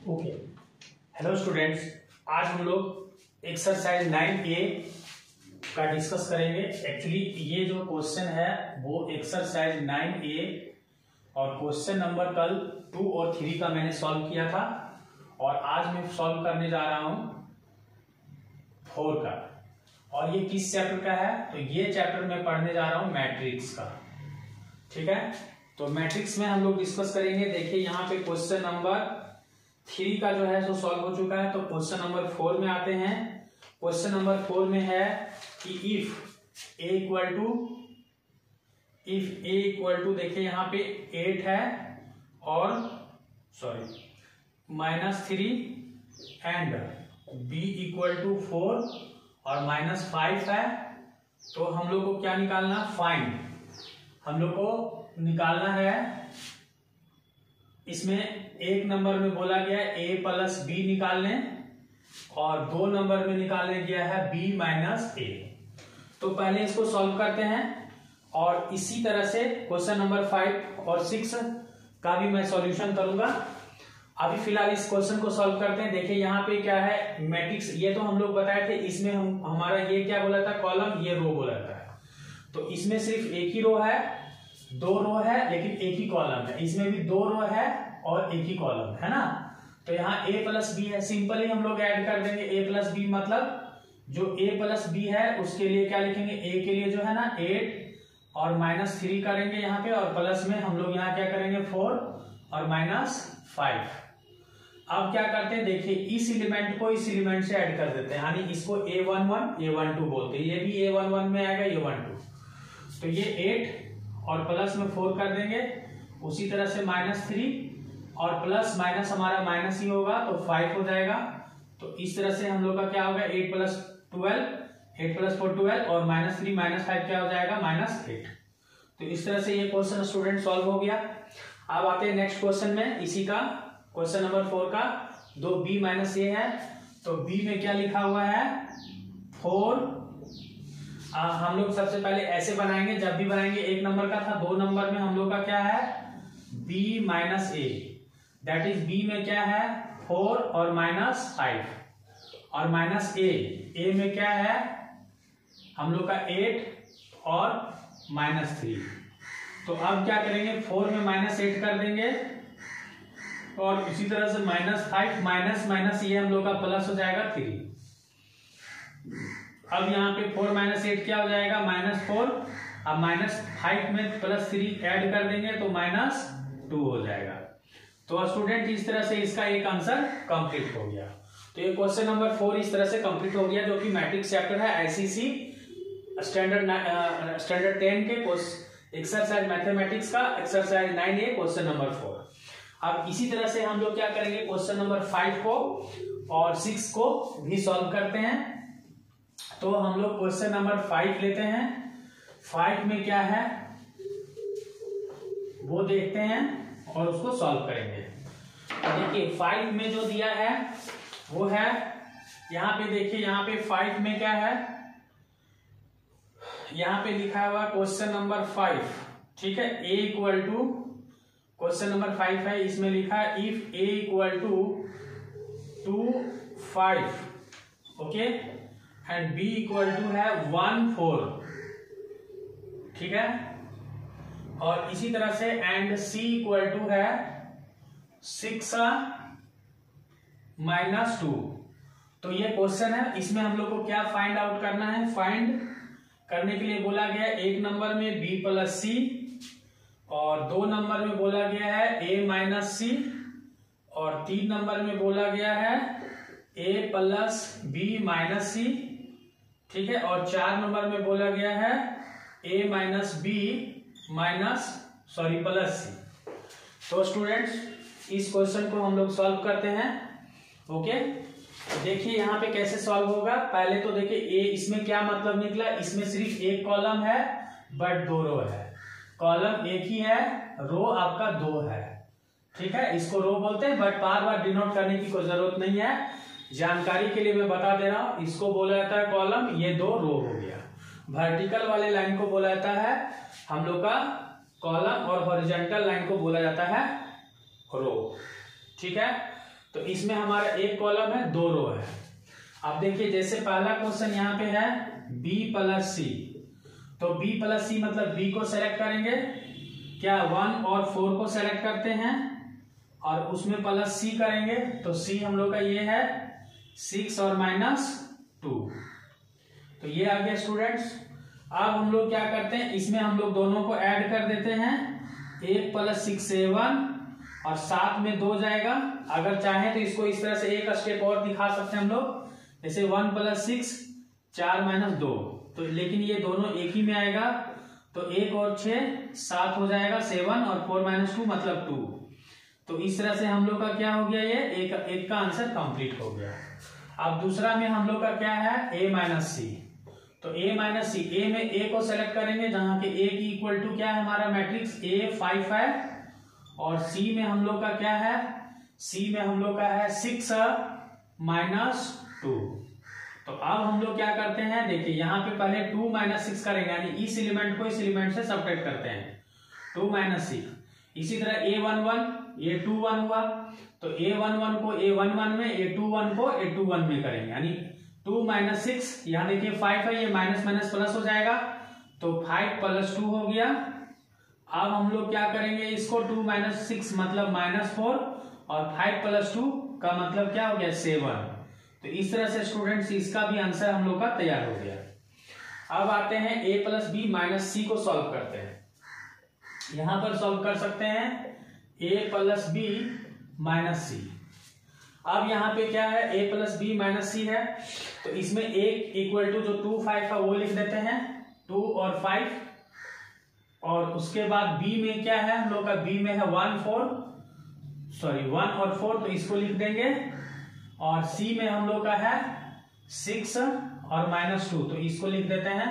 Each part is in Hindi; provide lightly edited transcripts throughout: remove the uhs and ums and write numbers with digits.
ओके, हेलो स्टूडेंट्स, आज हम लोग एक्सरसाइज 9A का डिस्कस करेंगे। एक्चुअली ये जो क्वेश्चन है वो एक्सरसाइज 9A और क्वेश्चन नंबर कल 2 और 3 का मैंने सॉल्व किया था और आज मैं सॉल्व करने जा रहा हूं 4 का। और ये किस चैप्टर का है? तो ये चैप्टर मैं पढ़ने जा रहा हूं मैट्रिक्स का। ठीक है, तो मैट्रिक्स में हम लोग डिस्कस करेंगे। देखिए यहाँ पे क्वेश्चन नंबर 3 का जो है सो सॉल्व हो चुका है। तो क्वेश्चन नंबर 4 में आते हैं। क्वेश्चन नंबर 4 में है कि इफ ए इक्वल टू देखिए यहाँ पे 8 है और -3 एंड b इक्वल टू 4 और -5 है। तो हम लोग को क्या निकालना? फाइंड। हम लोग को निकालना है, इसमें एक नंबर में बोला गया है a प्लस बी निकालने और 2 नंबर में निकालने गया है b माइनस ए। तो पहले इसको सॉल्व करते हैं और इसी तरह से क्वेश्चन नंबर 5 और 6 का भी मैं सॉल्यूशन करूंगा। अभी फिलहाल इस क्वेश्चन को सॉल्व करते हैं। देखिए यहाँ पे क्या है, मैट्रिक्स। ये तो हम लोग बताए थे, इसमें हमारा ये क्या बोला था? कॉलम, ये रो बोला था। तो इसमें सिर्फ एक ही रो है, 2 रो है लेकिन एक ही कॉलम है। इसमें भी 2 रो है और एक ही कॉलम है ना। तो यहाँ a प्लस बी है, सिंपली हम लोग ऐड कर देंगे a प्लस बी। मतलब जो a प्लस बी है उसके लिए क्या लिखेंगे? a के लिए जो है ना 8 और -3 करेंगे यहाँ पे, और प्लस में हम लोग यहाँ क्या करेंगे? 4 और -5। अब क्या करते हैं, देखिए इस एलिमेंट को इस एलिमेंट से ऐड कर देते हैं, यानी इसको a11 a12 बोलते हैं। ये भी a11 में आएगा, a12। तो ये 8 और प्लस में 4 कर देंगे। उसी तरह से -3 और प्लस माइनस हमारा माइनस ही होगा तो 5 हो जाएगा। तो इस तरह से हम लोग का क्या होगा? 8 प्लस 4 12 और -3 -5 क्या हो जाएगा? -8। तो इस तरह से ये क्वेश्चन स्टूडेंट सॉल्व हो गया। अब आते हैं नेक्स्ट क्वेश्चन में, इसी का क्वेश्चन नंबर 4 का। 2b माइनस ए है, तो b में क्या लिखा हुआ है? 4। हम लोग सबसे पहले ऐसे बनाएंगे, जब भी बनाएंगे। 1 नंबर का था, 2 नंबर में हम लोग का क्या है? b minus A, that is b में क्या है? 4 और -5 और माइनस ए में क्या है? हम लोग का 8 और -3। तो अब क्या करेंगे? 4 में -8 कर देंगे और इसी तरह से -5 माइनस ये हम लोग का प्लस हो जाएगा 3। अब यहाँ पे 4 -8 क्या हो जाएगा? -4। अब -5 में +3 ऐड कर देंगे तो -2 हो जाएगा। तो स्टूडेंट इस तरह से इसका एक आंसर कंप्लीट हो गया। तो ये क्वेश्चन नंबर 4 इस तरह से कंप्लीट हो गया, जो कि मैट्रिक्स चैप्टर है आईसीसी स्टैंडर्ड 10 के एक्सरसाइज मैथमेटिक्स का एक्सरसाइज 9A क्वेश्चन नंबर 4। अब इसी तरह से हम लोग क्या करेंगे? क्वेश्चन नंबर 5 को और 6 को भी सॉल्व करते हैं। तो हम लोग क्वेश्चन नंबर 5 लेते हैं। 5 में क्या है वो देखते हैं और उसको सॉल्व करेंगे। देखिए 5 में जो दिया है वो है, यहाँ पे देखिए, यहाँ पे 5 में क्या है? यहाँ पे लिखा हुआ क्वेश्चन नंबर 5। ठीक है, a equal to, question number 5 है, इसमें लिखा है if a equal to 2 5 okay and b equal to है 1 4। ठीक है, और इसी तरह से एंड c इक्वल टू है 6 -2। तो ये क्वेश्चन है, इसमें हम लोग को क्या फाइंड आउट करना है? फाइंड करने के लिए बोला गया है 1 नंबर में b प्लस सी और 2 नंबर में बोला गया है a माइनस सी और 3 नंबर में बोला गया है a प्लस b माइनस सी। ठीक है, और 4 नंबर में बोला गया है a माइनस बी प्लस सी। तो स्टूडेंट्स इस क्वेश्चन को हम लोग सॉल्व करते हैं। ओके, देखिए यहाँ पे कैसे सॉल्व होगा। पहले तो देखिए ए, इसमें क्या मतलब निकला? इसमें सिर्फ एक कॉलम है बट 2 रो है। कॉलम एक ही है, रो आपका 2 है। ठीक है, इसको रो बोलते हैं, बट बार बार डिनोट करने की कोई जरूरत नहीं है, जानकारी के लिए मैं बता दे रहा हूं। इसको बोला जाता है कॉलम, ये 2 रो हो गया। वर्टिकल वाले लाइन को बोला जाता है हम लोग का कॉलम और हॉरिजॉन्टल लाइन को बोला जाता है रो। ठीक है, तो इसमें हमारा एक कॉलम है, 2 रो है। अब देखिए जैसे पहला क्वेश्चन यहाँ पे है b प्लस सी, तो b प्लस सी मतलब b को सेलेक्ट करेंगे, क्या 1 और 4 को सेलेक्ट करते हैं और उसमें प्लस c करेंगे, तो c हम लोग का ये है 6 और -2। तो ये आ गया स्टूडेंट्स। अब हम लोग क्या करते हैं, इसमें हम लोग दोनों को ऐड कर देते हैं, 1 + 6 7 और साथ में 2 जाएगा। अगर चाहे तो इसको इस तरह से एक स्टेप और दिखा सकते हैं हम लोग, जैसे 1 + 6 4 - 2, तो लेकिन ये दोनों एक ही में आएगा, तो 1 और 6 7 हो जाएगा, 7 और 4 - 2 मतलब 2। तो इस तरह से हम लोग का क्या हो गया, ये एक का आंसर कंप्लीट हो गया। अब दूसरा में हम लोग का क्या है, a - c, तो a - c, a में a को सेलेक्ट करेंगे जहां पे a की इक्वल टू क्या है हमारा मैट्रिक्स a 5 है, और c में हम लोग का क्या है, c में हम लोग का है 6 - 2। तो अब हम लोग क्या करते हैं, देखिए यहाँ पे पहले 2 - 6 करेंगे, यानी इस एलिमेंट को इस एलिमेंट से सब्ट्रैक्ट करते हैं, 2 - 6। इसी तरह a11 a21 हुआ, तो a11 को a11 में, a21 को a21 में करेंगे, यानी 2 - 6, यहाँ देखिए 5 है, ये माइनस माइनस प्लस हो जाएगा, तो 5 + 2 हो गया। अब हम लोग क्या करेंगे, इसको 2 - 6 मतलब -4 और 5 + 2 का मतलब क्या हो गया 7। तो इस तरह से स्टूडेंट्स इसका भी आंसर हम लोग का तैयार हो गया। अब आते हैं a + b - c को सॉल्व करते हैं। यहां पर सॉल्व कर सकते हैं a + b - c। अब यहाँ पे क्या है, a + b - c है, तो इसमें एक इक्वल टू जो 2 5 है वो लिख देते हैं, 2 और 5, और उसके बाद b में क्या है हम लोग का, b में है 1 और 4, तो इसको लिख देंगे, और c में हम लोग का है 6 और -2, तो इसको लिख देते हैं।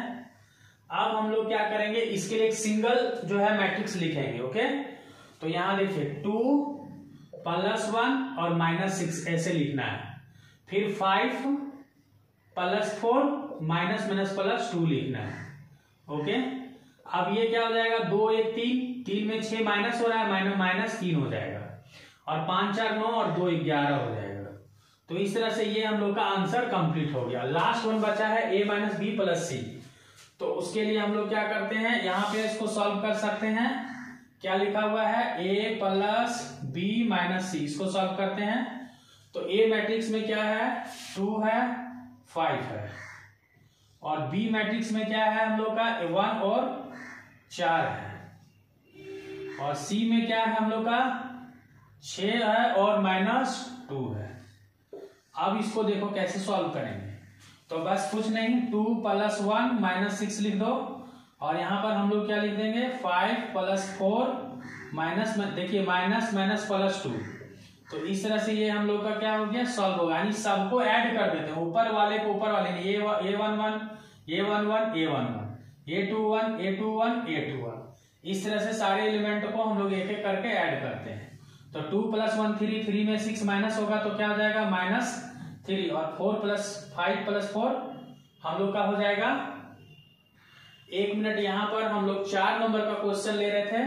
अब हम लोग क्या करेंगे, इसके लिए एक सिंगल जो है मैट्रिक्स लिखेंगे, ओके। तो यहां देखिए 2 + 1 और -6 ऐसे लिखना है, फिर 5 + 4 -+ 2 लिखना है, ओके। अब ये क्या हो जाएगा, 2 1 3 में 6 माइनस हो रहा है, -3 हो जाएगा, और 5 4 9 और 2 11 हो जाएगा। तो इस तरह से ये हम लोग का आंसर कंप्लीट हो गया। लास्ट वन बचा है a - b + c, तो उसके लिए हम लोग क्या करते हैं, यहाँ पे इसको सॉल्व कर सकते हैं। क्या लिखा हुआ है, a + b - c, इसको सॉल्व करते हैं। तो a मैट्रिक्स में क्या है, 2 है 5 है, और b मैट्रिक्स में क्या है हम लोग का 1 और 4 है, और c में क्या है हम लोग का 6 है और -2 है। अब इसको देखो कैसे सॉल्व करेंगे, तो बस कुछ नहीं, 2 + 1 -6 लिख दो, और यहां पर हम लोग क्या लिख देंगे, 5 + 4 देखिए -+2। तो इस तरह से ये हम लोग का क्या हो गया, सॉल्व होगा, यानी सबको ऐड कर देते हैं, ऊपर वाले को ऊपर वाले, a11 a11 a11 a21 a21 a21, इस तरह से सारे एलिमेंट को हम लोग एक एक करके ऐड करते हैं। तो 2 + 1 3, 3 में 6 माइनस होगा, तो क्या हो जाएगा -3, और 4 + 5 + 4 हम लोग का हो जाएगा। 1 मिनट, यहां पर हम लोग 4 नंबर का क्वेश्चन ले रहे थे,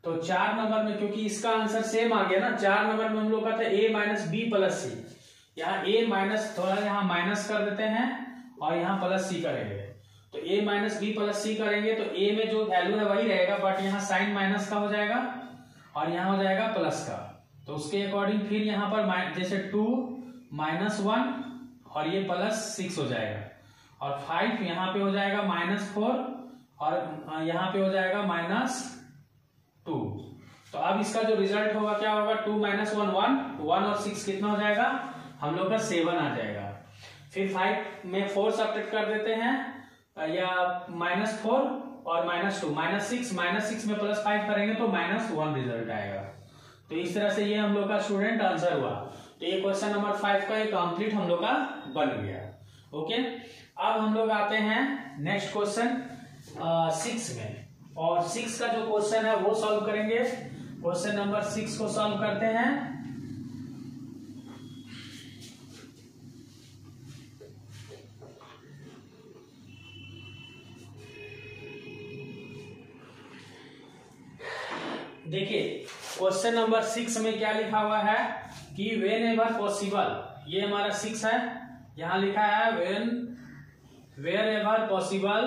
तो 4 नंबर में क्योंकि इसका आंसर सेम आ गया ना, 4 नंबर में हम लोग का था a - b + c, यहाँ a थोड़ा यहाँ माइनस कर देते हैं और यहाँ +c करेंगे, तो a - b + c करेंगे, तो a में जो वैल्यू है वही रहेगा, बट यहाँ साइन माइनस का हो जाएगा और यहाँ हो जाएगा प्लस का। तो उसके अकॉर्डिंग फिर यहाँ पर जैसे 2 - 1 और ये +6 हो जाएगा, और 5 यहाँ पे हो जाएगा -4 और यहाँ पे हो जाएगा -2। तो अब इसका जो रिजल्ट होगा क्या होगा, 2 - 1 1 और 6 कितना हो जाएगा हम लोग का 7 आ जाएगा। फिर 5 में 4 सब्ट्रैक्ट कर देते हैं, या -4 और -2 -6 में +5 करेंगे तो -1 रिजल्ट आएगा। तो इस तरह से ये हम लोग का स्टूडेंट आंसर हुआ। तो ये क्वेश्चन नंबर 5 का ये कंप्लीट हम लोग का बन गया, ओके। अब हम लोग आते हैं नेक्स्ट क्वेश्चन 6 में, और 6 का जो क्वेश्चन है वो सॉल्व करेंगे। क्वेश्चन नंबर 6 को सॉल्व करते हैं। देखिए क्वेश्चन नंबर 6 में क्या लिखा हुआ है कि वेन एवर पॉसिबल, ये हमारा 6 है, यहां लिखा है wherever possible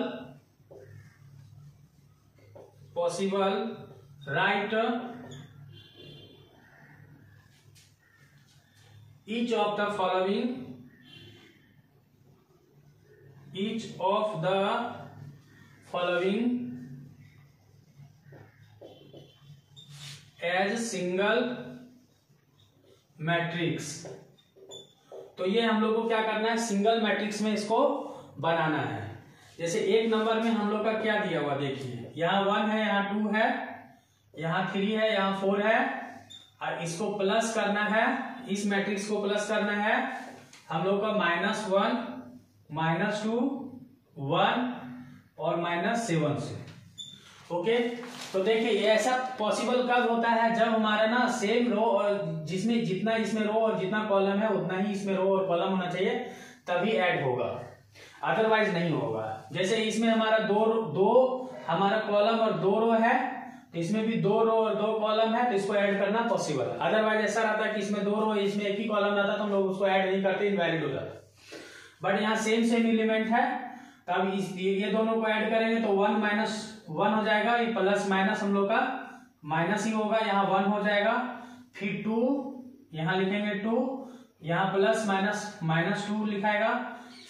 write each of the following as single matrix. तो ये हम लोग को क्या करना है, सिंगल मैट्रिक्स में इसको बनाना है। जैसे एक नंबर में हम लोग का क्या दिया हुआ देखिए, यहाँ 1 है, यहाँ 2 है, यहाँ 3 है, यहाँ 4 है, और इसको प्लस करना है, इस मैट्रिक्स को प्लस करना है हम लोग का -1, -2, 1 और -7 से। ओके, तो देखिए ये ऐसा पॉसिबल कब होता है, जब हमारा ना सेम रो और जिसमें जितना इसमें रो और जितना कॉलम है उतना ही इसमें रो और कॉलम होना चाहिए, तभी ऐड होगा, अदरवाइज नहीं होगा। जैसे इसमें हमारा दो हमारा कॉलम और 2 रो है, तो इसमें भी 2 रो और 2 कॉलम है, तो इसको ऐड करना पॉसिबल है। अदरवाइज ऐसा रहता है कि इसमें 2 रो इसमें एक ही कॉलम रहता तो हम लोग उसको ऐड नहीं करते, इनवैलिड हो जाता। बट यहाँ सेम एलिमेंट है, तब ये दोनों को ऐड करेंगे तो 1 - 1 हो जाएगा, ये प्लस माइनस हम लोग का माइनस ही होगा, यहाँ 1 हो जाएगा, फिर 2 यहाँ लिखेंगे 2, यहाँ प्लस माइनस -2 लिखाएगा,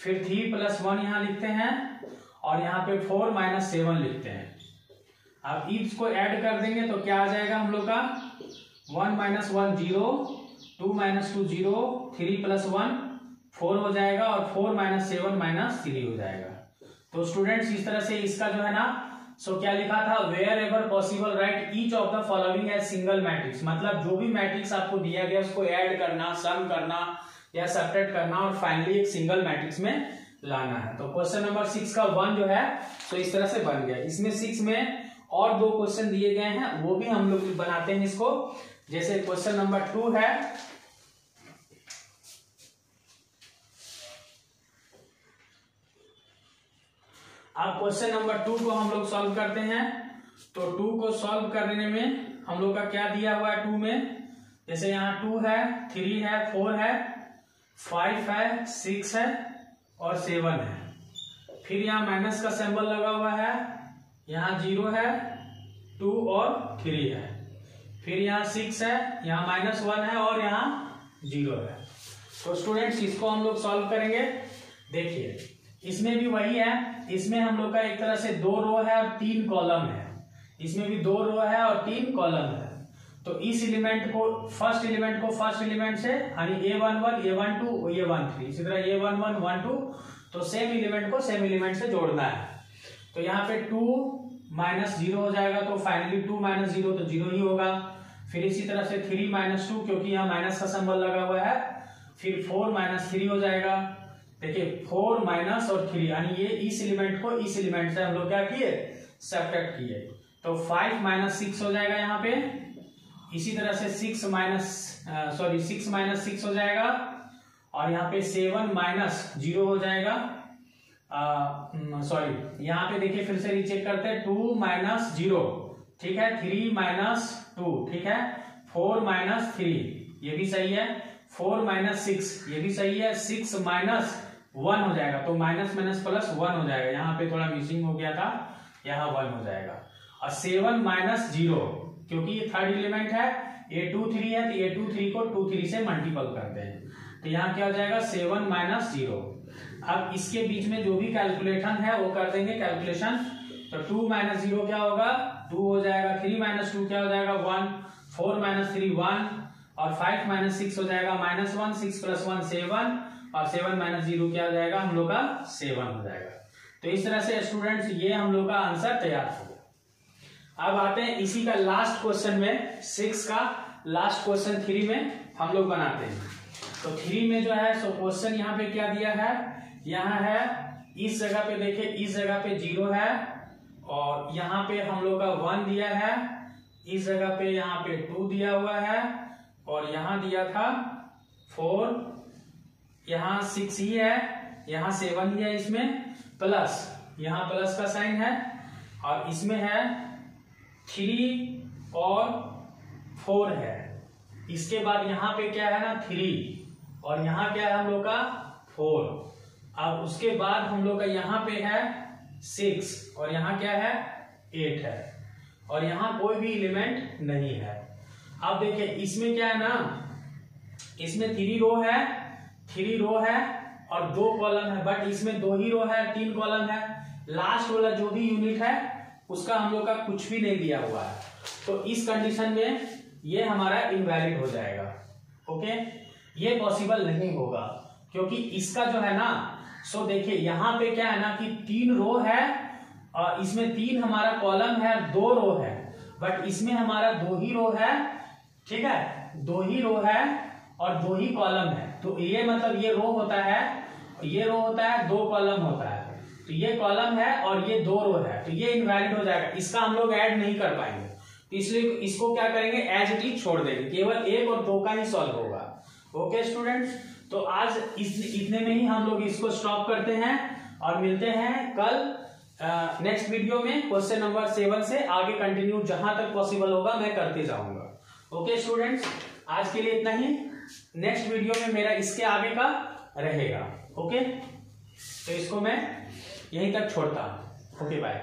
फिर 3 + 1 यहाँ लिखते हैं, और यहाँ पे 4 - 7 लिखते हैं। अब इसको ऐड कर देंगे तो क्या आ जाएगा हम लोग का, 1 - 1 0, 2 - 2 0, 3 + 1 4 हो जाएगा, और 4 - 7 -3 हो जाएगा। तो स्टूडेंट्स इस तरह से इसका जो है ना, सो क्या लिखा था, wherever possible write each of the following as single matrix. मतलब जो भी मैट्रिक्स आपको दिया गया उसको ऐड करना, सम करना या सब्ट्रैक्ट करना, और फाइनली एक सिंगल मैट्रिक्स में लाना है। तो क्वेश्चन नंबर 6 का 1 जो है तो इस तरह से बन गया। इसमें 6 में और 2 क्वेश्चन दिए गए हैं, वो भी हम लोग बनाते हैं इसको। जैसे क्वेश्चन नंबर 2 है, अब क्वेश्चन नंबर 2 को हम लोग सॉल्व करते हैं। तो 2 को सॉल्व करने में हम लोग का क्या दिया हुआ है 2 में, जैसे यहाँ 2 है, 3 है, 4 है, 5 है, 6 है और 7 है। फिर यहाँ माइनस का सिंबल लगा हुआ है, यहाँ 0 है, 2 और 3 है, फिर यहाँ 6 है, यहाँ -1 है और यहाँ 0 है। तो स्टूडेंट्स इसको हम लोग सॉल्व करेंगे। देखिए इसमें भी वही है, इसमें हम लोग का एक तरह से 2 रो है और 3 कॉलम है, इसमें भी 2 रो है और 3 कॉलम है। तो इस एलिमेंट को फर्स्ट एलिमेंट से यानी A11, A12, A13, इसी तरह A11, 1 2, तो सेम एलिमेंट को सेम एलिमेंट से जोड़ना है। तो यहाँ पे 2 - 0 हो जाएगा, तो फाइनली 2 - 0 तो 0 ही होगा। फिर इसी तरह से 3 - 2, क्योंकि यहाँ माइनस का सिंबल लगा हुआ है, फिर 4 - 3 हो जाएगा। देखिए 4 माइनस और 3, यानी ये इस एलिमेंट को इस एलिमेंट से हम लोग क्या किए, सब्ट्रैक्ट किए। तो 5 - 6 हो जाएगा यहाँ पे, इसी तरह से 6 - 6 हो जाएगा, और यहाँ पे 7 - 0 हो जाएगा। यहाँ पे देखिए फिर से रीचेक करते हैं, 2 - 0 ठीक है, 3 - 2 ठीक है, 4 - 3 ये भी सही है, 4 - 6 ये भी सही है, 6 - 1 हो जाएगा, तो माइनस माइनस प्लस 1 हो जाएगा, यहाँ पे थोड़ा मिसिंग हो गया था, यहाँ 1 हो जाएगा। और 7 - 0, क्योंकि ये थर्ड एलिमेंट है, A2 3 है, तो A2 3 को 2 3 से मल्टीपल करते हैं, तो यहाँ क्या हो जाएगा 7 - 0। अब इसके बीच में जो भी कैलकुलेशन है वो कर देंगे कैलकुलेशन। तो 2 - 0 क्या होगा, 2 हो जाएगा, 3 - 2 क्या हो जाएगा 1, 4 - 3 1, और 5 - 6 हो जाएगा -1, 6 + 1 7, और 7 - 0 क्या हो जाएगा हम लोग का 7 हो जाएगा। तो इस तरह से स्टूडेंट्स ये हम लोग का आंसर तैयार हो गया। अब आते हैं इसी का लास्ट क्वेश्चन में, 6 का लास्ट क्वेश्चन 3 में हम लोग बनाते हैं। तो 3 में जो है सो क्वेश्चन यहाँ पे क्या दिया है, यहाँ है इस जगह पे देखिए, इस जगह पे 0 है, और यहाँ पे हम लोग का 1 दिया है, इस जगह पे यहाँ पे 2 दिया हुआ है, और यहाँ दिया था 4, यहाँ 6 ही है, यहाँ 7 ही है, इसमें प्लस, यहाँ प्लस का साइन है, और इसमें है 3 और 4 है, इसके बाद यहाँ पे क्या है ना 3 और यहाँ क्या है हम लोग का 4, अब उसके बाद हम लोग का यहाँ पे है 6 और यहाँ क्या है 8 है और यहाँ कोई भी एलिमेंट नहीं है। अब देखिए इसमें क्या है ना, इसमें 3 रो है और 2 कॉलम है, बट इसमें 2 ही रो है 3 कॉलम है। लास्ट वाला जो भी यूनिट है उसका हम लोग का कुछ भी नहीं दिया हुआ है, तो इस कंडीशन में ये हमारा इनवैलिड हो जाएगा। ओके, ये पॉसिबल नहीं होगा क्योंकि इसका जो है ना, सो देखिए यहाँ पे क्या है ना कि 3 रो है और इसमें 3 हमारा कॉलम है, 2 रो है, बट इसमें हमारा 2 ही रो है, ठीक है, 2 ही रो है और 2 ही कॉलम है। तो ये मतलब ये रो होता है, ये रो होता है, 2 कॉलम होता है, तो ये कॉलम है और ये 2 रो है, तो ये इनवैलिड हो जाएगा, इसका हम लोग ऐड नहीं कर पाएंगे, तो इसलिए इसको क्या करेंगे, एज इट इज छोड़ देंगे, केवल 1 और 2 का ही सॉल्व होगा। ओके स्टूडेंट्स, तो आज इतने में ही हम लोग इसको स्टॉप करते हैं और मिलते हैं कल नेक्स्ट वीडियो में क्वेश्चन नंबर 7 से आगे कंटिन्यू जहां तक पॉसिबल होगा मैं करते जाऊंगा। ओके स्टूडेंट्स, आज के लिए इतना ही, नेक्स्ट वीडियो में मेरा इसके आगे का रहेगा। ओके, तो इसको मैं यहीं तक छोड़ता हूं। Okay bye.